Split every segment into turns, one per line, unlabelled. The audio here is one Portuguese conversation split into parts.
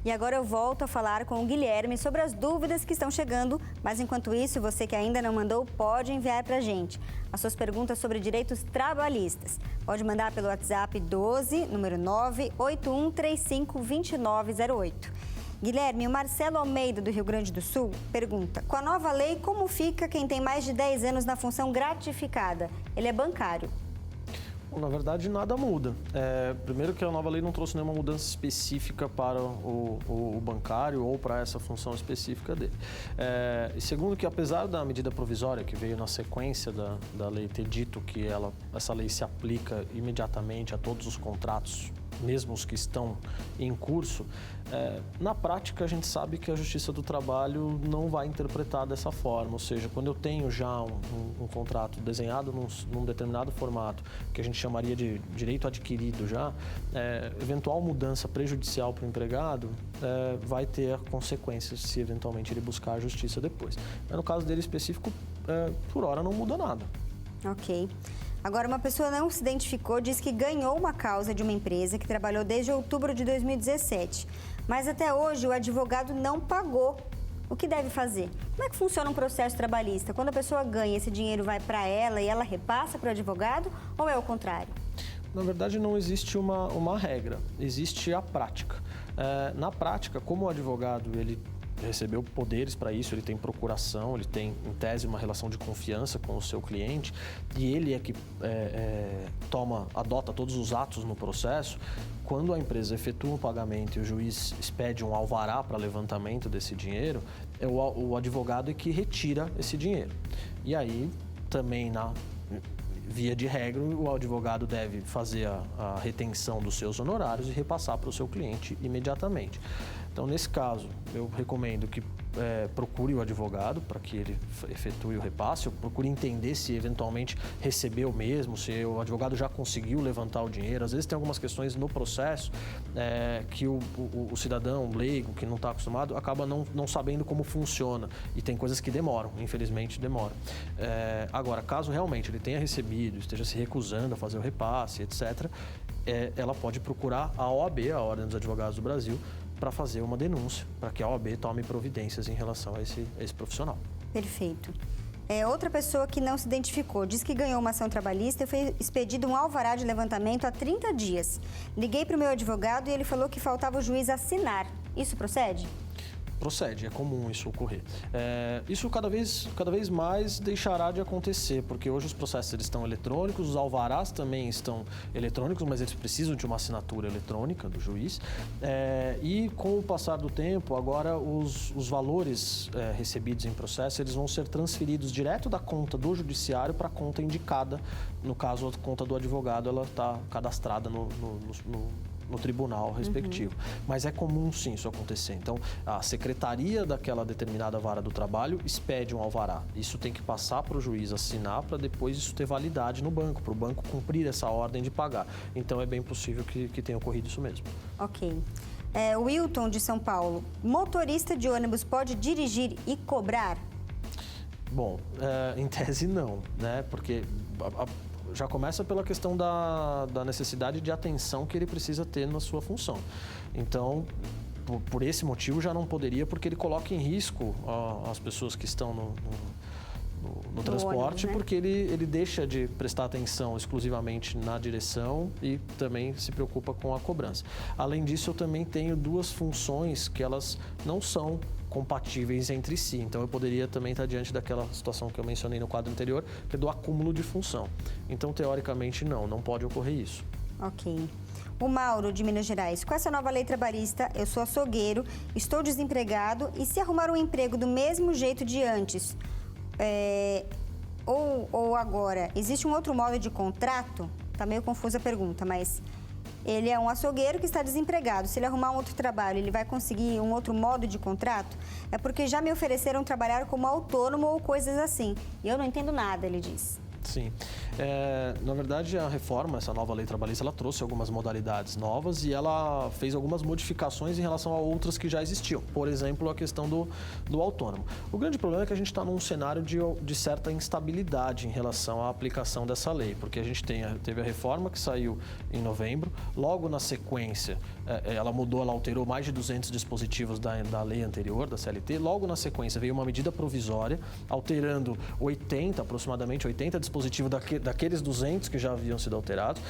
E agora eu volto a falar com o Guilherme sobre as dúvidas que estão chegando, mas enquanto isso, você que ainda não mandou, pode enviar para a gente as suas perguntas sobre direitos trabalhistas. Pode mandar pelo WhatsApp 12, número 981352908. Guilherme, o Marcelo Almeida, do Rio Grande do Sul, pergunta: com a nova lei, como fica quem tem mais de 10 anos na função gratificada? Ele é bancário.
Na verdade, nada muda. Primeiro que a nova lei não trouxe nenhuma mudança específica para o bancário ou para essa função específica dele. E segundo que, apesar da medida provisória que veio na sequência da lei ter dito que essa lei se aplica imediatamente a todos os contratos, mesmo os que estão em curso, na prática a gente sabe que a Justiça do Trabalho não vai interpretar dessa forma, ou seja, quando eu tenho já um contrato desenhado num determinado formato, que a gente chamaria de direito adquirido já, eventual mudança prejudicial para o empregado vai ter consequências se eventualmente ele buscar a Justiça depois. Mas no caso dele específico, por hora não muda nada.
Ok. Agora, uma pessoa não se identificou, diz que ganhou uma causa de uma empresa que trabalhou desde outubro de 2017. Mas até hoje o advogado não pagou. O que deve fazer? Como é que funciona um processo trabalhista? Quando a pessoa ganha, esse dinheiro vai para ela e ela repassa para o advogado, ou é o contrário?
Na verdade, não existe uma regra, existe a prática. Na prática, como o advogado ele recebeu poderes para isso, ele tem procuração, ele tem, em tese, uma relação de confiança com o seu cliente e ele é que adota todos os atos no processo. Quando a empresa efetua um pagamento e o juiz expede um alvará para levantamento desse dinheiro, o advogado é que retira esse dinheiro. E aí, também via de regra, o advogado deve fazer a retenção dos seus honorários e repassar para o seu cliente imediatamente. Então, nesse caso, eu recomendo que procure o advogado para que ele efetue o repasse, procure entender se eventualmente recebeu mesmo, se o advogado já conseguiu levantar o dinheiro. Às vezes tem algumas questões no processo que o cidadão leigo, que não está acostumado, acaba não sabendo como funciona e tem coisas que demoram, infelizmente demoram. Agora, caso realmente ele tenha recebido, esteja se recusando a fazer o repasse, etc., ela pode procurar a OAB, a Ordem dos Advogados do Brasil, para fazer uma denúncia, para que a OAB tome providências em relação a esse profissional.
Perfeito. Outra pessoa que não se identificou diz que ganhou uma ação trabalhista e foi expedido um alvará de levantamento há 30 dias. Liguei para o meu advogado e ele falou que faltava o juiz assinar. Isso procede?
Procede, é comum isso ocorrer. Isso cada vez mais deixará de acontecer, porque hoje os processos eles estão eletrônicos, os alvarás também estão eletrônicos, mas eles precisam de uma assinatura eletrônica do juiz. E com o passar do tempo, agora os valores recebidos em processo, eles vão ser transferidos direto da conta do judiciário para a conta indicada. No caso, a conta do advogado, ela está cadastrada no tribunal respectivo. Mas é comum, sim, isso acontecer. Então, a secretaria daquela determinada vara do trabalho expede um alvará. Isso tem que passar para o juiz assinar para depois isso ter validade no banco, para o banco cumprir essa ordem de pagar. Então, é bem possível que tenha ocorrido isso mesmo.
Ok. O Wilton, de São Paulo. Motorista de ônibus pode dirigir e cobrar?
Bom, em tese não, né? Porque já começa pela questão da necessidade de atenção que ele precisa ter na sua função. Então, por esse motivo, já não poderia, porque ele coloca em risco as pessoas que estão no transporte, ônibus, né? Porque ele deixa de prestar atenção exclusivamente na direção e também se preocupa com a cobrança. Além disso, eu também tenho duas funções que elas não são compatíveis entre si. Então, eu poderia também estar diante daquela situação que eu mencionei no quadro anterior, que é do acúmulo de função. Então, teoricamente, não pode ocorrer isso.
Ok. O Mauro, de Minas Gerais. Com essa nova lei trabalhista, eu sou açougueiro, estou desempregado e se arrumar um emprego do mesmo jeito de antes, ou agora, existe um outro modo de contrato? Tá meio confusa a pergunta, mas ele é um açougueiro que está desempregado. Se ele arrumar um outro trabalho, ele vai conseguir um outro modo de contrato? É porque já me ofereceram trabalhar como autônomo ou coisas assim. E eu não entendo nada, ele diz.
Sim. Na verdade, a reforma, essa nova lei trabalhista, ela trouxe algumas modalidades novas e ela fez algumas modificações em relação a outras que já existiam. Por exemplo, a questão do autônomo. O grande problema é que a gente está num cenário de certa instabilidade em relação à aplicação dessa lei, porque a gente teve a reforma que saiu em novembro, logo na sequência ela mudou, ela alterou mais de 200 dispositivos da lei anterior, da CLT. Logo na sequência veio uma medida provisória, alterando aproximadamente 80 dispositivos daqueles 200 que já haviam sido alterados.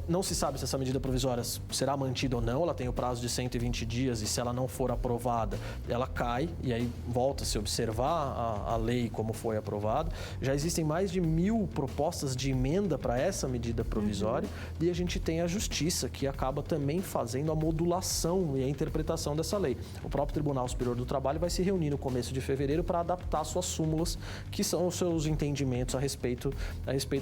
Não se sabe se essa medida provisória será mantida ou não, ela tem o prazo de 120 dias e se ela não for aprovada, ela cai e aí volta a se observar a lei como foi aprovada. Já existem mais de 1000 propostas de emenda para essa medida provisória e a gente tem a Justiça, que acaba também fazendo a modulação e a interpretação dessa lei. O próprio Tribunal Superior do Trabalho vai se reunir no começo de fevereiro para adaptar suas súmulas, que são os seus entendimentos a respeito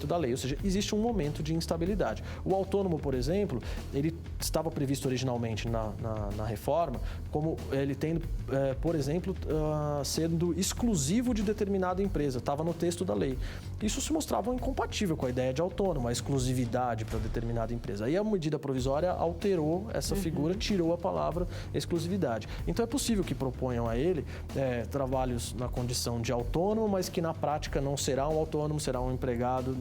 da lei. Ou seja, existe um momento de instabilidade. O autônomo, por exemplo, ele estava previsto originalmente na reforma como ele tendo, por exemplo, sendo exclusivo de determinada empresa. Estava no texto da lei. Isso se mostrava incompatível com a ideia de autônomo, a exclusividade para determinada empresa. Aí a medida provisória alterou essa figura, tirou a palavra exclusividade. Então é possível que proponham a ele trabalhos na condição de autônomo, mas que na prática não será um autônomo, será um empregado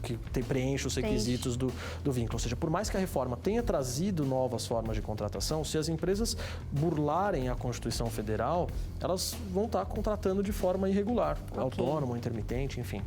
que preenche os requisitos do vínculo. Ou seja, por mais que a reforma tenha trazido novas formas de contratação, se as empresas burlarem a Constituição Federal, elas vão estar contratando de forma irregular, autônomo, intermitente, enfim.